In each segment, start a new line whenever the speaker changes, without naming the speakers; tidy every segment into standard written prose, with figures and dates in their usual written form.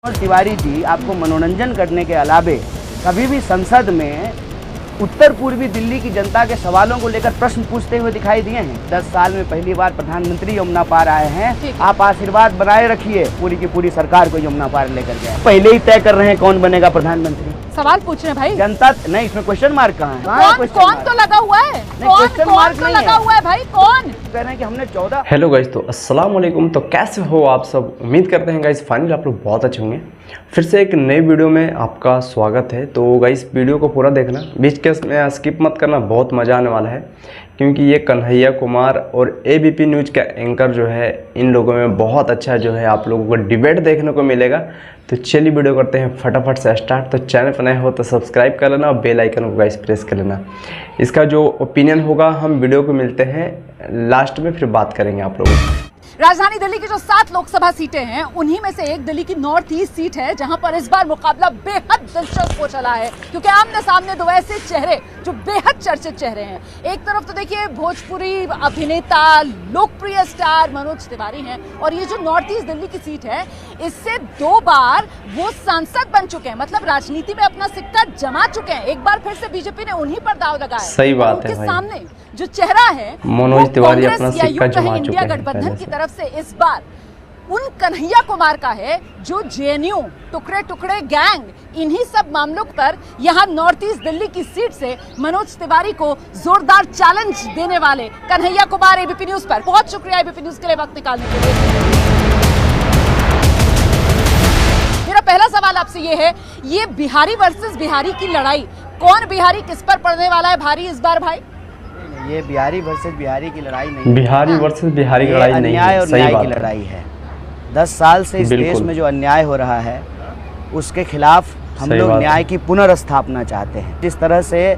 मनोज तिवारी जी आपको मनोरंजन करने के अलावे कभी भी संसद में उत्तर पूर्वी दिल्ली की जनता के सवालों को लेकर प्रश्न पूछते हुए दिखाई दिए हैं। 10 साल में पहली बार प्रधानमंत्री यमुना पार आए हैं। आप आशीर्वाद बनाए रखिए, पूरी की पूरी सरकार को यमुना पार लेकर गए। पहले ही तय कर रहे हैं कौन बनेगा प्रधानमंत्री।
सवाल पूछ रहे हैं भाई।
जनता नहीं, इसमें क्वेश्चन मार्क कहाँ है?
कौन तो लगा हुआ है? कौन तो लगा हुआ है भाई? कौन
कह रहे हैं कि हमने 14।
हेलो गाइस, तो अस्सलाम वालेकुम। तो कैसे हो आप सब? उम्मीद करते हैं गाइस फाइनली आप लोग बहुत अच्छे होंगे। फिर से एक नई वीडियो में आपका स्वागत है। तो गाइस वीडियो को पूरा देखना, बीच के में स्किप मत करना, बहुत मज़ा आने वाला है। क्योंकि ये कन्हैया कुमार और एबीपी न्यूज़ का एंकर जो है, इन लोगों में बहुत अच्छा जो है आप लोगों को डिबेट देखने को मिलेगा। तो चलिए वीडियो करते हैं फटाफट से स्टार्ट। तो चैनल पर नए हो तो सब्सक्राइब कर लेना और बेल आइकन को गाइस प्रेस कर लेना। इसका जो ओपिनियन होगा हम वीडियो को मिलते हैं लास्ट में, फिर बात करेंगे आप लोगों से।
राजधानी दिल्ली की जो 7 लोकसभा सीटें हैं, उन्हीं में से एक दिल्ली की नॉर्थ ईस्ट सीट है, जहां पर इस बार मुकाबला बेहद दिलचस्प हो चला है। क्योंकि आमने सामने दो ऐसे चेहरे जो बेहद चर्चित चेहरे हैं। एक तरफ तो देखिए भोजपुरी अभिनेता, लोकप्रिय स्टार मनोज तिवारी हैं, और ये जो नॉर्थ ईस्ट दिल्ली की सीट है, इससे 2 बार वो सांसद बन चुके हैं, मतलब राजनीति में अपना सिक्का जमा चुके हैं। एक बार फिर से बीजेपी ने उन्हीं पर दाव लगाया।
सही बात है
उनके
भाई।
सामने जो चेहरा है
मनोज तिवारी अपना सिक्का जमा चुके
इंडिया
हैं
गठबंधन की तरफ से इस बार उन कन्हैया कुमार का है, जो जेएनयू टुकड़े टुकड़े गैंग, इन्हीं सब मामलों पर यहां नॉर्थ ईस्ट दिल्ली की सीट से मनोज तिवारी को जोरदार चैलेंज देने वाले कन्हैया कुमार एबीपी न्यूज पर। बहुत शुक्रिया एबीपी न्यूज के लिए वक्त निकालने के लिए। मेरा पहला सवाल आपसे ये है, ये बिहारी वर्सेस बिहारी की लड़ाई, कौन बिहारी किस पर पड़ने वाला है भारी इस बार भाई?
ये बिहारी वर्सेस बिहारी की लड़ाई नहीं,
बिहारी वर्सेस बिहारी की लड़ाई नहीं,
अन्याय और
सही
न्याय
बात
की
है।
लड़ाई है। 10 साल से इस देश में जो अन्याय हो रहा है, उसके खिलाफ हम लोग न्याय की पुनर्स्थापना चाहते हैं। जिस तरह से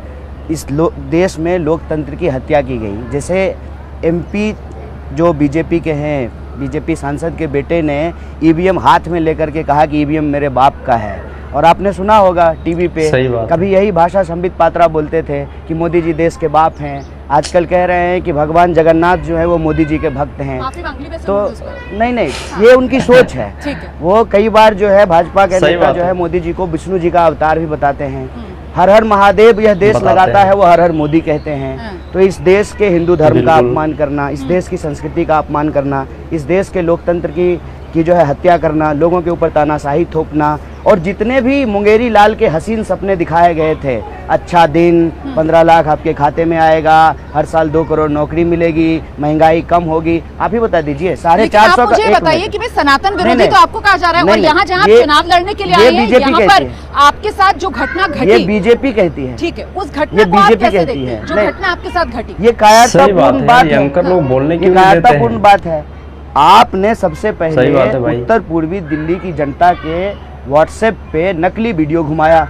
इस देश में लोकतंत्र की हत्या की गई, जैसे एमपी जो बीजेपी के हैं, बीजेपी सांसद के बेटे ने ईवीएम हाथ में लेकर के कहा कि ईवीएम मेरे बाप का है। और आपने सुना होगा टीवी पे, कभी यही भाषा संबित पात्रा बोलते थे कि मोदी जी देश के बाप हैं। आजकल कह रहे हैं कि भगवान जगन्नाथ जो है वो मोदी जी के भक्त हैं। तो नहीं, ये उनकी सोच है। वो कई बार जो है भाजपा के नेता जो है मोदी जी को विष्णु जी का अवतार भी बताते हैं। हर हर महादेव यह देश लगाता है, वो हर हर मोदी कहते हैं। तो इस देश के हिंदू धर्म का अपमान करना, इस देश की संस्कृति का अपमान करना, इस देश के लोकतंत्र की जो है हत्या करना, लोगों के ऊपर तानाशाही थोपना, और जितने भी मुंगेरी लाल के हसीन सपने दिखाए गए थे, अच्छा दिन, 15 लाख आपके खाते में आएगा, हर साल 2 करोड़ नौकरी मिलेगी, महंगाई कम होगी, आप ही बता दीजिए। 450
मुझे बताइए कि सनातन विरोधी तो आपको कहा जा रहा है, और यहाँ जहाँ चुनाव लड़ने के लिए आए हैं, यहाँ पर आपके साथ जो घटना घटी,
ये बीजेपी कहती है।
ठीक है, उस घटना को आप कैसे देखते हैं? जो घटना आपके साथ घटी,
ये कायरतापूर्ण बात है,
लोग बोलने की
कायरतापूर्ण बात है। आपने सबसे पहले उत्तर पूर्वी दिल्ली की जनता के व्हाट्सएप पे नकली वीडियो घुमाया।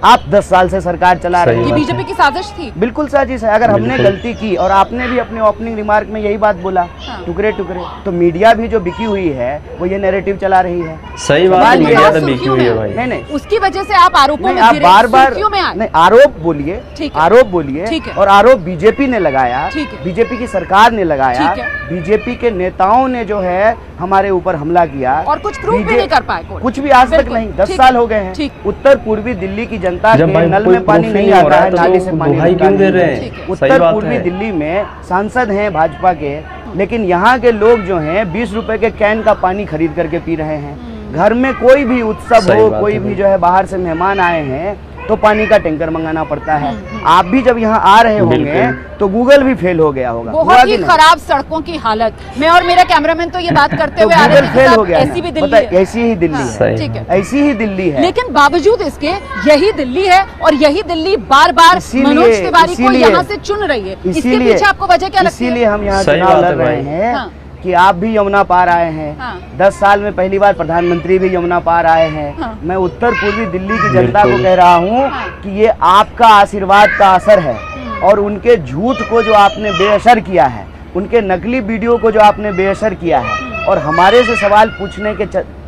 आप 10 साल से सरकार चला रहे हैं।
ये बीजेपी की साजिश थी।
बिल्कुल साजिश है। अगर हमने गलती की, और आपने भी अपने ओपनिंग रिमार्क में यही बात बोला, टुकड़े टुकड़े, तो मीडिया भी जो बिकी हुई है वो ये नैरेटिव चला रही है।
सही बात है, मीडिया तो बिकी हुई है भाई।
नहीं,
उसकी वजह से आप आरोपों में
आप बार-बार नहीं, आरोप बोलिए, आरोप बोलिए, और आरोप बीजेपी ने लगाया, बीजेपी की सरकार ने लगाया, बीजेपी के नेताओं ने जो है हमारे ऊपर हमला किया, और
कुछ प्रूफ भी नहीं कर पाए,
कुछ भी आज तक नहीं। 10 साल हो गए हैं। उत्तर पूर्वी दिल्ली की जनता के नल में पानी नहीं आता है, नाली से पानी क्यों दे रहे हैं? उत्तर पूर्वी दिल्ली में सांसद हैं भाजपा के, लेकिन यहाँ के लोग जो हैं 20 रुपए के कैन का पानी खरीद करके पी रहे हैं। घर में कोई भी उत्सव हो, कोई भी जो है बाहर से मेहमान आए हैं, तो पानी का टैंकर मंगाना पड़ता है। आप भी जब यहाँ आ रहे होंगे तो गूगल भी फेल हो गया होगा।
बहुत ही खराब सड़कों की हालत। मैं और मेरा कैमरामैन तो ये बात करते हुए आ रहे थे,
फेल हो गया।
ऐसी भी दिल्ली है।
ऐसी ही दिल्ली है, ठीक है, ऐसी ही दिल्ली है।
लेकिन बावजूद इसके यही दिल्ली है, और यही दिल्ली बार बार मनोज तिवारी को यहाँ से चुन रही है। इसके पीछे आपको वजह क्या लगती है?
इसीलिए हम यहाँ चुनाव लड़ रहे हैं कि आप भी यमुना पार आए हैं। 10 साल में पहली बार प्रधानमंत्री भी यमुना पार आए हैं। मैं उत्तर पूर्वी दिल्ली की जनता को कह रहा हूँ कि ये आपका आशीर्वाद का असर है, और उनके झूठ को जो आपने बेअसर किया है, उनके नकली वीडियो को जो आपने बेअसर किया है, और हमारे से सवाल पूछने के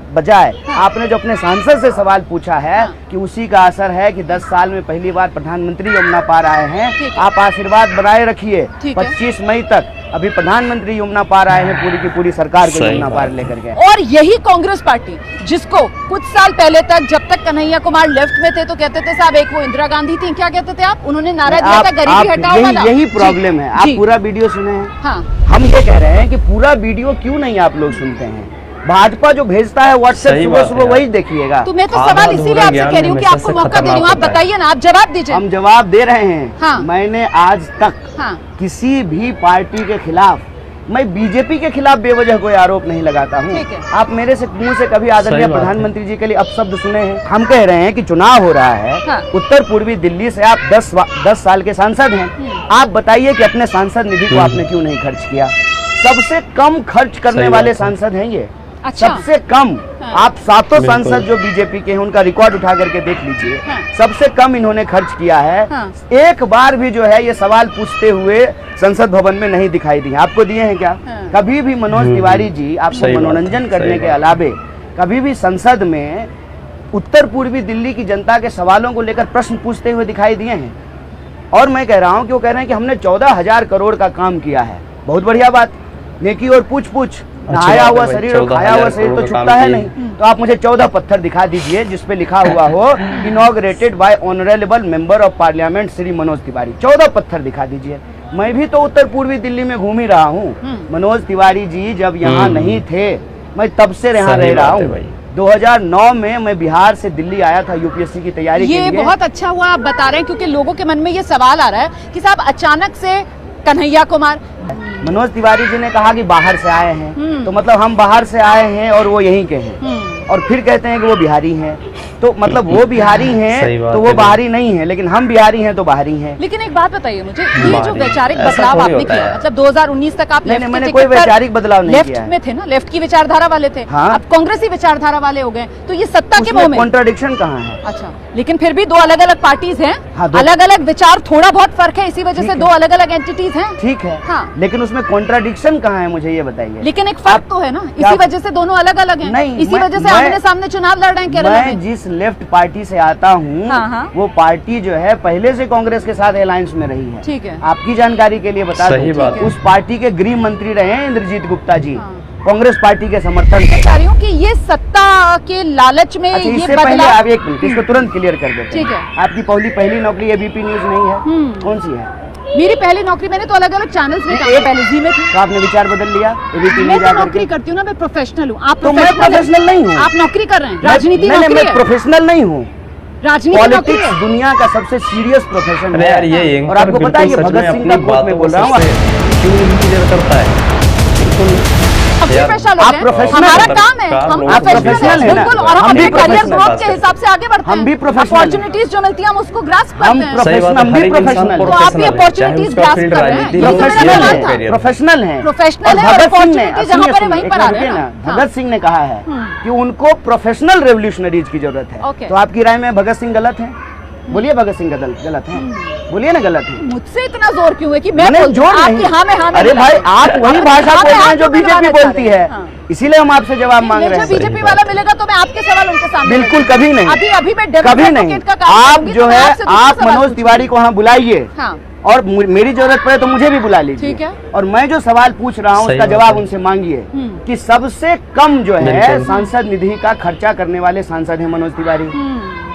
बजाय आपने जो अपने सांसद से सवाल पूछा है कि उसी का असर है कि 10 साल में पहली बार प्रधानमंत्री यमुना पार आए हैं। आप आशीर्वाद बनाए रखिए, 25 मई तक अभी प्रधानमंत्री यमुना पार आए हैं, पूरी की पूरी सरकार को यमुना पार लेकर के।
और यही कांग्रेस पार्टी जिसको कुछ साल पहले तक, जब तक कन्हैया कुमार लेफ्ट में थे तो कहते थे साहब एक वो इंदिरा गांधी थी, क्या कहते थे आप, उन्होंने नारा दिया था गरीबी हटाओ वाला।
यही प्रॉब्लम है। आप पूरा वीडियो सुने हैं?
हाँ।
हम ये कह रहे हैं कि पूरा वीडियो क्यों नहीं आप लोग सुनते हैं? भाजपा जो भेजता है व्हाट्सएप सुबह सुबह वही देखिएगा।
तो मैं तो सवाल इसीलिए आपसे कह रही हूँ कि आपको मौका दे रही हूँ, आप बताइए ना, आप जवाब दीजिए।
हम जवाब दे रहे हैं।
हाँ।
मैंने आज तक किसी भी पार्टी के खिलाफ, मैं बीजेपी के खिलाफ बेवजह कोई आरोप नहीं लगाता हूँ। आप मेरे से मुंह से कभी आदरणीय प्रधानमंत्री जी के लिए अपशब्द सुने हैं? हम कह रहे हैं कि चुनाव हो रहा है, उत्तर पूर्वी दिल्ली से आप 10 साल के सांसद हैं। आप बताइए कि अपने सांसद निधि को आपने क्यों नहीं खर्च किया? सबसे कम खर्च करने वाले सांसद हैं ये।
अच्छा।
सबसे कम। आप 7 सांसद जो बीजेपी के हैं उनका रिकॉर्ड उठा करके देख लीजिए। सबसे कम इन्होंने खर्च किया है। एक बार भी जो है ये सवाल पूछते हुए संसद भवन में नहीं दिखाई दिए। आपको दिए हैं क्या? कभी भी मनोज तिवारी जी आपको मनोरंजन करने के अलावे कभी भी संसद में उत्तर पूर्वी दिल्ली की जनता के सवालों को लेकर प्रश्न पूछते हुए दिखाई दिए हैं? और मैं कह रहा हूं कि वो कह रहे हैं कि हमने 14,000 करोड़ का काम किया है। बहुत बढ़िया बात। नेकी और पूछ नहाया हुआ शरीर और खाया हुआ शरीर तो छुपता है नहीं। तो आप मुझे 14 पत्थर दिखा दीजिए जिसपे लिखा हुआ हो inaugurated bye honourable member of parliament Shri Manoj Tiwari. 14 पत्थर दिखा दीजिए। मैं भी तो उत्तर पूर्वी दिल्ली में घूम ही रहा हूँ। मनोज तिवारी जी जब यहाँ नहीं थे, मैं तब से यहाँ रह रहा हूँ। 2009 में मैं बिहार से दिल्ली आया था यूपीएससी की तैयारी के लिए।
ये बहुत अच्छा हुआ आप बता रहे हैं, क्योंकि लोगों के मन में ये सवाल आ रहा है कि साहब अचानक से कन्हैया कुमार,
मनोज तिवारी जी ने कहा कि बाहर से आए हैं, तो मतलब हम बाहर से आए हैं और वो यहीं के हैं, और फिर कहते हैं कि वो बिहारी हैं। तो मतलब वो बिहारी हैं तो वो बाहरी नहीं है, लेकिन हम बिहारी हैं तो बाहरी हैं।
लेकिन एक बात बताइए मुझे, ये जो वैचारिक बदलाव आपने किया, मतलब 2019 तक आप
मैंने कोई वैचारिक बदलाव नहीं किया है।
लेफ्ट में थे ना, लेफ्ट की विचारधारा वाले थे।
हाँ।
अब कांग्रेसी विचारधारा वाले हो गए, तो ये सत्ता के मोह में
कॉन्ट्राडिक्शन कहाँ है?
अच्छा, लेकिन फिर भी दो अलग अलग पार्टीज हैं,
हाँ,
अलग अलग विचार, थोड़ा बहुत फर्क है, इसी वजह से दो अलग अलग एंटिटीज हैं।
ठीक है।
हाँ।
लेकिन उसमें कॉन्ट्राडिक्शन कहाँ है, मुझे ये बताइए।
लेकिन एक फर्क तो है ना, इसी वजह से दोनों अलग अलग हैं।
नहीं,
इसी वजह से आमने सामने चुनाव लड़ रहे हैं केरल में।
मैं जिस लेफ्ट पार्टी से आता हूँ, वो पार्टी जो है पहले से कांग्रेस के साथ अलायंस में रही है।
ठीक है।
आपकी जानकारी के लिए बता दूं, उस पार्टी के गृह मंत्री रहे हैं इंद्रजीत गुप्ता जी। कांग्रेस पार्टी के समर्थन
मैं चाह रही हूँ कि ये सत्ता के लालच में
अच्छा,
ये बदलाव।
आप एक मिनट इसको तुरंत क्लियर कर देते हैं।
ठीक है।
आपकी पहली नौकरी एबीपी न्यूज नहीं है? कौन सी है?
मेरी पहली नौकरी, मैंने तो अलग अलग चैनल्स में काम, पहले जी में थी।
तो आपने विचार बदल लिया एबीपी
मैं
न्यूज
तो
आकर
नौकरी
के?
करती हूँ ना, मैं प्रोफेशनल हूँ। आप
तो मैं प्रोफेशनल नहीं हूँ।
आप नौकरी कर रहे हैं, राजनीति
मैं
नौकरी है।
प्रोफेशनल नहीं हूँ।
राजनीति
पॉलिटिक्स दुनिया का सबसे सीरियस प्रोफेशन है।
यार ये
और आपको पता है, ये भगत सिंह का कोट में बोल रहा हूँ।
क्यों करता है?
आप प्रोफेशनल, हमारा काम है, हम प्रोफेशनल हैं बिल्कुल, और हम अपने करियर ग्रोथ के हिसाब से आगे बढ़ते हैं।
हम भी प्रोफेशनल,
अपॉर्चुनिटीज जो मिलती है हम उसको ग्रास्प करते हैं।
हम भी प्रोफेशनल,
तो आप ये अपॉर्चुनिटीज ग्रास्प कर रहे हैं।
प्रोफेशनल हैं,
प्रोफेशनल है, अपॉर्चुनिटी जहाँ पर वहीं पर आ रहे हैं।
भगत सिंह ने कहा है कि उनको प्रोफेशनल रेवोल्यूशनरीज की जरूरत है। तो आपकी राय में भगत सिंह गलत है? बोलिए भगत सिंह गलत है, बोलिए ना गलत है।
मुझसे इतना जोर क्यों है कि मैं
जोर
आपकी हाँ में हाँ में?
अरे भाई, आप वही भाषा बोल रहे हैं जो बीजेपी बोलती है, इसीलिए हम आपसे जवाब मांग रहे हैं।
बीजेपी वाला मिलेगा तो मैं आपके सवाल उनके सामने।
बिल्कुल कभी नहीं,
अभी मैं
कभी नहीं। आप जो है, आप मनोज तिवारी को वहाँ बुलाइए, और मेरी जरूरत पड़े तो मुझे भी बुला लीजिए। ठीक है। और मैं जो सवाल पूछ रहा हूँ उसका जवाब उनसे मांगिए कि सबसे कम जो है सांसद निधि का खर्चा करने वाले सांसद हैं मनोज तिवारी,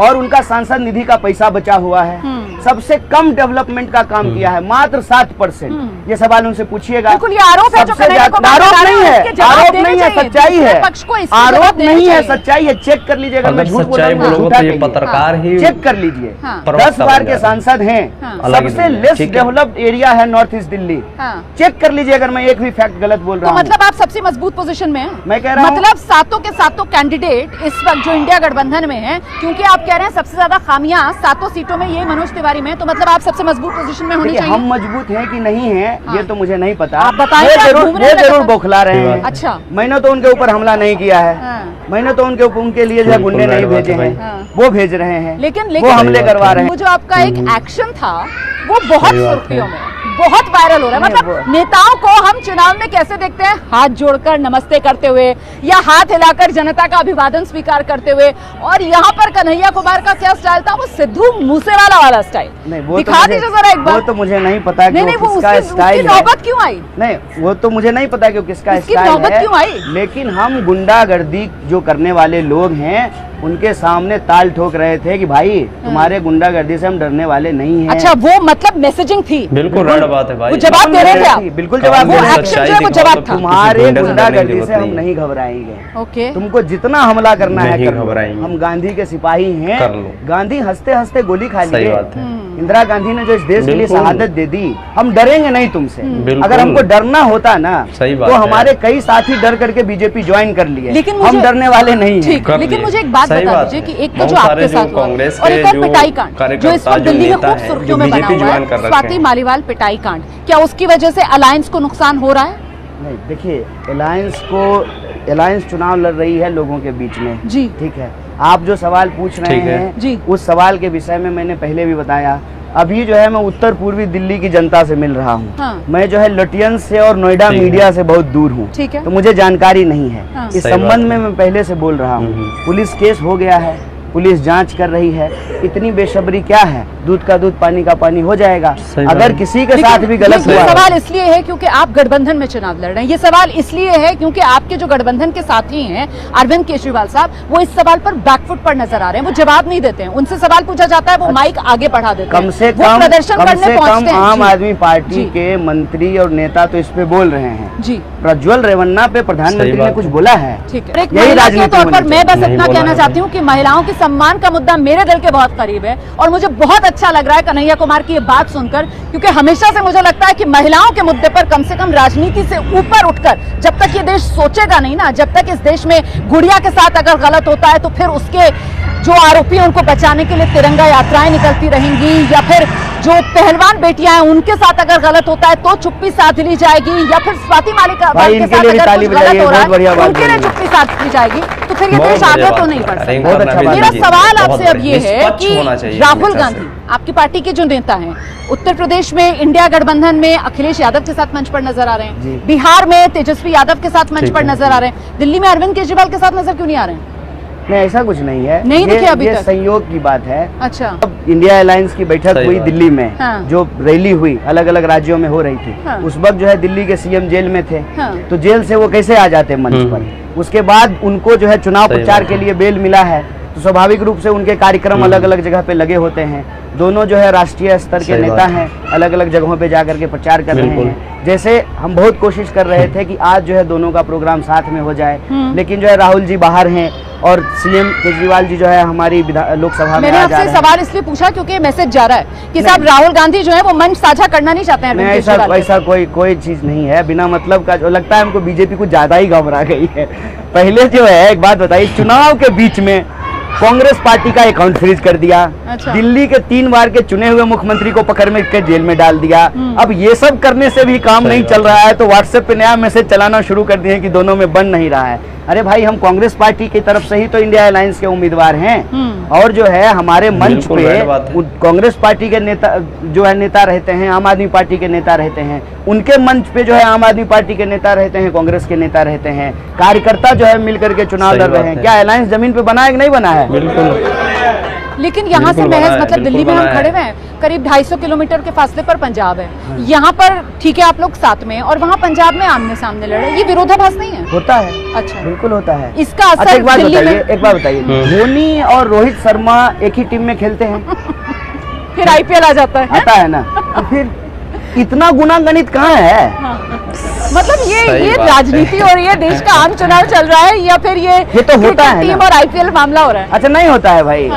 और उनका सांसद निधि का पैसा बचा हुआ है। सबसे कम डेवलपमेंट का काम किया है, मात्र 7%। ये सवाल उनसे पूछिएगा।
बिल्कुल, ये आरोप है।
आरोप नहीं है, आरोप नहीं है, सच्चाई है। आरोप नहीं है, सच्चाई है। चेक कर लीजिए, अगर मैं झूठ बोल रहा हूं तो ये पत्रकार ही चेक कर लीजिए। 10 बार के सांसद हैं, सबसे लेस डेवलप्ड एरिया है नॉर्थ ईस्ट दिल्ली। चेक कर लीजिए अगर मैं एक भी फैक्ट गलत बोल रहा हूँ।
मतलब आप सबसे मजबूत पोजीशन में हैं।
मैं कह रहा हूँ,
मतलब सातों के सातों कैंडिडेट इस वक्त जो इंडिया गठबंधन में हैं, क्योंकि आप कह रहे हैं सबसे ज्यादा खामियां 7 सीटों में ये मनोज तिवारी में, तो मतलब आप सबसे मजबूत पोजीशन में होनी चाहिए।
हम मजबूत हैं कि नहीं हैं, ये तो मुझे नहीं पता।
आप बताइए,
ये जरूर बौखला रहे हैं।
अच्छा,
मैंने तो उनके ऊपर हमला नहीं किया है। मैंने तो उनके लिए जो गुंडे नहीं भेजे हैं, वो भेज रहे हैं,
लेकिन
वो हमले करवा रहे हैं।
वो जो आपका एक एक्शन था वो बहुत सुर्खियों में, बहुत वायरल हो रहा है। मतलब नेताओं को हम चुनाव में कैसे देखते हैं, हाथ जोड़कर नमस्ते करते हुए या हाथ हिलाकर जनता का अभिवादन स्वीकार करते हुए, और यहाँ पर कन्हैया कुमार का क्या स्टाइल था, वो सिद्धू मूसेवाला वाला स्टाइल। दिखा दीजिए जरा एक बार।
वो तो मुझे नहीं पता कि
नहीं,
वो किसका स्टाइल है।
नौबत क्यों आई?
नहीं, वो तो मुझे नहीं पता कि किसका स्टाइल
नौबत
है,
क्यों आई?
लेकिन हम गुंडागर्दी जो करने वाले लोग हैं उनके सामने ताल ठोक रहे थे कि भाई तुम्हारे गुंडागर्दी से हम डरने वाले नहीं हैं।
अच्छा, वो मतलब मैसेजिंग थी।
बिल्कुल राइट बात है भाई,
वो जवाब दे रहे थे आप।
बिल्कुल जवाब दे
वो
रहे थे।
एक्शन जो है वो जवाब था।
तुम्हारे गुंडागर्दी से हम नहीं घबराएंगे।
ओके,
तुमको जितना हमला करना है
नहीं
कर लो।
घबराएंगे।
हम गांधी के सिपाही हैं।
कर लो।
गांधी हंसते हंसते गोली खा
सही
लिए।
बात है।
इंदिरा गांधी ने जो इस देश के लिए
बिल्कुल।
शहादत दे दी, हम डरेंगे नहीं तुमसे।
बिल्कुल।
अगर हमको डरना होता ना
सही बात
तो
है।
हमारे कई साथी डर करके बीजेपी ज्वाइन कर लिए।
लेकिन
हम डरने वाले नहीं हैं।
ठीक, लेकिन मुझे एक बात
सही
बता
बात
दीजिए
है।
कि एक तो
बहुत
जो
सारे
आपके
जो
साथ हुआ
कांग्रेस
और
के
एक और
जो
पिटाई कांड जो इस
कार्यकर्ता,
वक्त
जो
दिल्ली में
नेता
खूब
हैं,
सुर्खियों
जो
में बना
BJP
हुआ
ज्वाइन कर
है,
रखे
स्वाति
हैं।
मालीवाल पिटाई कांड, क्या उसकी वजह से अलायंस को नुकसान हो रहा है?
नहीं, देखिए अलायंस चुनाव लड़ रही है लोगों के बीच में
जी।
ठीक है, आप जो सवाल पूछ रहे
ठीक है।
हैं
जी।
उस सवाल के विषय में मैंने पहले भी बताया। अभी जो है मैं उत्तर पूर्वी दिल्ली की जनता से मिल रहा हूँ।
हाँ।
मैं जो है लुटियंस से और नोएडा
ठीक है।
मीडिया से बहुत दूर हूँ।
ठीक है।
तो मुझे जानकारी नहीं है।
हाँ।
इस
सही
संबंध
बात
में
है।
मैं पहले से बोल रहा हूँ। पुलिस केस हो गया है, पुलिस जांच कर रही है। इतनी बेसब्री क्या है, दूध का दूध पानी का पानी हो जाएगा।
सही बात
अगर
है।
किसी के
लेकिन
साथ भी गलत
ये
हुआ
सवाल इसलिए है क्योंकि आप गठबंधन में चुनाव लड़ रहे हैं। ये सवाल इसलिए है क्योंकि आपके जो गठबंधन के साथी हैं अरविंद केजरीवाल साहब, वो इस सवाल पर बैकफुट पर नजर आ रहे हैं। वो जवाब नहीं देते हैं, उनसे सवाल पूछा जाता है वो माइक आगे बढ़ा देते हैं।
कम से
वो प्रदर्शन करने पहुंचते हैं।
आम
जी।
आदमी पार्टी
जी।
के मंत्री और नेता तो इस पे बोल रहे हैं।
जी,
प्रज्वल रेवन्ना पे प्रधानमंत्री
सही
ने
बात
कुछ
है।
बोला है?
ठीक है। एक
यही
महिला के
राजनीति
तौर पर
होनी
मैं बस
नहीं
इतना
बोला
कहना
है।
चाहती हूँ कि महिलाओं के सम्मान का मुद्दा मेरे दिल के बहुत करीब है, और मुझे बहुत अच्छा लग रहा है कन्हैया कुमार की ये बात सुनकर, क्योंकि हमेशा से मुझे लगता है कि महिलाओं के मुद्दे पर कम से कम राजनीति से ऊपर उठकर, जब तक ये देश सोचेगा नहीं ना, जब तक इस देश में गुड़िया के साथ अगर गलत होता है तो फिर उसके जो आरोपी हैं उनको बचाने के लिए तिरंगा यात्राएं निकलती रहेंगी, या फिर जो पहलवान बेटियां हैं उनके साथ अगर गलत होता है तो चुप्पी साध ली जाएगी, या फिर स्वाति मालिका
भाई,
के
इनके
साथ
लिए भी
अगर
ताली
कुछ गलत
बजाइए,
हो रहा
बहुत बढ़िया
है
बात
उनके लिए
बोली।
चुप्पी साध ली जाएगी, तो फिर ये
बहुत
देश
बढ़िया
आगे
बात
तो
है।
नहीं बढ़
अरे
सकता।
बहुत अच्छा बात
मेरा
है।
सवाल
बहुत
आपसे अब ये
बढ़िया।
है
निष्पक्ष
कि
होना चाहिए
राहुल
हमेशा
गांधी
से।
आपकी पार्टी के जो नेता हैं, उत्तर प्रदेश में इंडिया गठबंधन में अखिलेश यादव के साथ मंच पर नजर आ रहे
जी।
हैं, बिहार में तेजस्वी यादव के साथ मंच
ठीक
पर
है।
नजर आ रहे हैं, दिल्ली में अरविंद केजरीवाल के साथ नजर क्यों नहीं आ रहे हैं?
नहीं, ऐसा कुछ नहीं है।
नहीं दिखे अभी
ये
तक?
संयोग की बात है।
अच्छा,
अब इंडिया अलायंस की बैठक
सही
हुई
बात।
दिल्ली में।
हाँ।
जो रैली हुई अलग अलग राज्यों में हो रही थी।
हाँ।
उस वक्त जो है दिल्ली के सीएम जेल में थे।
हाँ।
तो जेल से वो कैसे आ जाते मंच पर? उसके बाद उनको जो है चुनाव
सही
प्रचार
बात
के
है।
लिए बेल मिला है, तो स्वाभाविक रूप से उनके कार्यक्रम अलग अलग जगह पे लगे होते हैं। दोनों जो है राष्ट्रीय स्तर के
सही
नेता
बात है।
हैं, अलग अलग जगहों पे जाकर के प्रचार कर रहे
बिल्कुल।
हैं। जैसे हम बहुत कोशिश कर रहे थे कि आज जो है दोनों का प्रोग्राम साथ में हो जाए, लेकिन जो है राहुल जी बाहर हैं और सीएम केजरीवाल जी जो है हमारी लोकसभा में
मैंने
आ जा
आपसे
रहे हैं।
सवाल इसलिए पूछा क्योंकि मैसेज जा रहा है कि साहब राहुल गांधी जो है वो मंच साझा करना नहीं चाहते हैं
नहीं,
अरविंद
ऐसा
केजरीवाल के साथ।
कोई चीज नहीं है बिना मतलब का। जो लगता है हमको बीजेपी कुछ ज्यादा ही घबरा गई है। पहले जो है एक बात बताइए, चुनाव के बीच में कांग्रेस पार्टी का अकाउंट फ्रीज कर दिया।
अच्छा।
दिल्ली के 3 बार के चुने हुए मुख्यमंत्री को पकड़ में के जेल में डाल दिया। अब ये सब करने से भी काम नहीं चल रहा है तो व्हाट्सएप पे नया मैसेज चलाना शुरू कर दिए कि दोनों में बन नहीं रहा है। अरे भाई, हम कांग्रेस पार्टी की तरफ से ही तो इंडिया अलायंस के उम्मीदवार हैं, और जो है हमारे मंच
बिल्कुल
पे
राइट बात है।
कांग्रेस पार्टी के नेता जो है नेता रहते हैं, आम आदमी पार्टी के नेता रहते हैं, उनके मंच पे जो है आम आदमी पार्टी के नेता रहते हैं, कांग्रेस के नेता रहते हैं, कार्यकर्ता जो है मिलकर के चुनाव
सही
लड़ रहे
बात
हैं।
है।
क्या अलायंस जमीन पे बना है कि नहीं बना है?
बिल्कुल।
लेकिन यहाँ से
बिल्कुल
महज
बना है,
मतलब दिल्ली में
बिल्कुल
हम
बना
खड़े
है।
हुए हैं, करीब 250 किलोमीटर के फासले पर पंजाब है। यहाँ पर ठीक है आप लोग साथ में, और वहाँ पंजाब में आमने सामने लड़ रहे हैं, ये विरोधाभास नहीं है?
होता है,
अच्छा,
बिल्कुल होता है।
इसका
अच्छा,
असर
एक बात
दिल्ली
बताइए,
में
एक बात बताइए, धोनी और रोहित शर्मा एक ही टीम में खेलते हैं,
फिर आईपीएल आ जाता है।
आता है ना, तो फिर इतना गुना गणित कहाँ है?
मतलब
सही
ये
बात
राजनीति
है।
हो रही है, देश का आम चुनाव चल रहा है, या फिर ये
तो होता है
टीम
ना।
और आईपीएल मामला हो रहा है?
अच्छा, नहीं होता है भाई।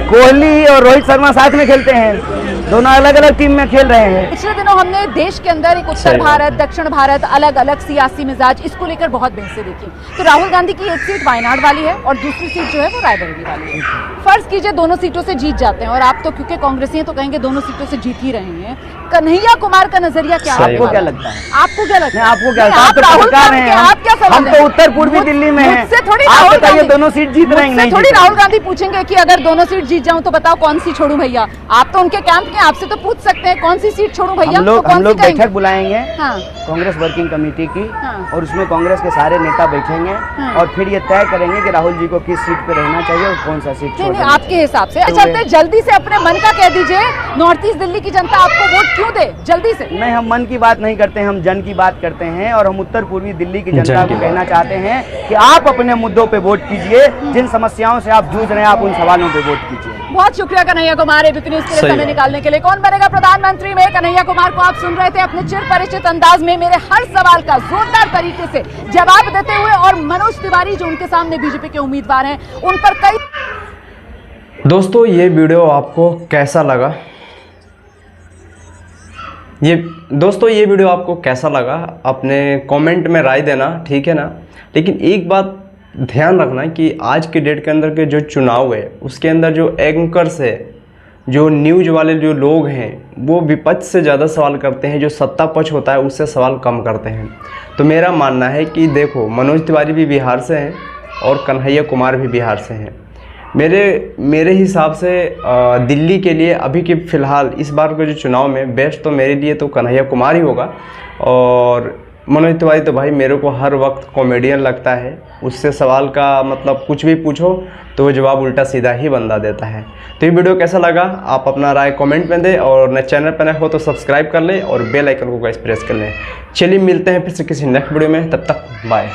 कोहली और रोहित शर्मा साथ में खेलते हैं, दोनों अलग अलग टीम में खेल रहे हैं।
पिछले दिनों हमने देश के अंदर एक उत्तर
सही बात
भारत, दक्षिण भारत, अलग अलग सियासी मिजाज, इसको लेकर बहुत बहसें देखी। तो राहुल गांधी की एक सीट वायनाड वाली है और दूसरी सीट जो है वो रायबरेली वाली है। फर्ज कीजिए दोनों सीटों से जीत जाते हैं, और आप तो क्योंकि कांग्रेसी हैं तो कहेंगे दोनों सीटों से जीत ही रहे हैं। कन्हैया कुमार का नजरिया क्या है?
आपको क्या लगता है?
आपको क्या लगता है?
आपको क्या?
नहीं,
आप तो
राहुल
पत्रकार
गांधी
हैं,
के- आप क्या सवाल
हम
है?
तो उत्तर पूर्वी दिल्ली में हैं।
मुझसे थोड़ी
आप
राहुल
बताइए
गांधी-
दोनों सीट जीत रहे हैं कि
मुझसे
नहीं
थोड़ी
जीत रहे?
राहुल गांधी पूछेंगे कि अगर दोनों सीट सीट जीत जाऊं तो बताओ कौन सी छोड़ूं भैया? आप तो उनके कैंप के, आपसे तो पूछ सकते हैं कौन सी सीट छोड़ूं भैया?
हम लोग बैठक बुलाएंगे
हाँ।
कांग्रेस वर्किंग कमेटी की,
हाँ।
और उसमें कांग्रेस के सारे नेता बैठेंगे,
हाँ।
और फिर ये तय करेंगे कि राहुल जी को किस सीट पे रहना चाहिए और कौन सा सीट
नहीं, आपके हिसाब से चलते, जल्दी से अपने मन का कह दीजिए, नॉर्थ ईस्ट दिल्ली की जनता आपको वोट क्यों दे? जल्दी से।
नहीं, हम मन की बात नहीं करते हैं, हम जन की बात करते हैं, और हम उत्तर पूर्वी दिल्ली की जनता को कहना चाहते हैं कि आप अपने मुद्दों पे वोट कीजिए, जिन समस्याओं से आप जूझ रहे हैं आप उन सवालों पे वोट कीजिए।
बहुत शुक्रिया कन्हैया कुमार एबीपी न्यूज़ के लिए समय निकालने के लिए। कौन बनेगा प्रधानमंत्री में कन्हैया कुमार को आप सुन रहे थे अपने चिर परिचित अंदाज में मेरे हर सवाल का जोरदार तरीके से जवाब देते हुए, और मनोज तिवारी जो उनके सामने बीजेपी के उम्मीदवार हैं उन पर कई।
दोस्तों ये वीडियो आपको कैसा लगा? ये वीडियो आपको कैसा लगा? अपने कमेंट में राय देना, ठीक है ना? लेकिन एक बात ध्यान रखना कि आज के डेट के अंदर के जो चुनाव है उसके अंदर जो एंकर्स है, जो न्यूज़ वाले जो लोग हैं, वो विपक्ष से ज़्यादा सवाल करते हैं, जो सत्ता पक्ष होता है उससे सवाल कम करते हैं। तो मेरा मानना है कि देखो, मनोज तिवारी भी बिहार से हैं और कन्हैया कुमार भी बिहार से हैं। मेरे हिसाब से दिल्ली के लिए अभी के फ़िलहाल इस बार के जो चुनाव में बेस्ट तो मेरे लिए तो कन्हैया कुमार ही होगा, और मनोज तिवारी तो भाई मेरे को हर वक्त कॉमेडियन लगता है। उससे सवाल का मतलब कुछ भी पूछो तो वो जवाब उल्टा सीधा ही बंदा देता है। तो ये वीडियो कैसा लगा आप अपना राय कमेंट में दें, और नए चैनल पर नए हो तो सब्सक्राइब कर लें और बेल आइकन को गाइस प्रेस कर लें। चलिए मिलते हैं फिर से किसी नेक्स्ट वीडियो में, तब तक बाय।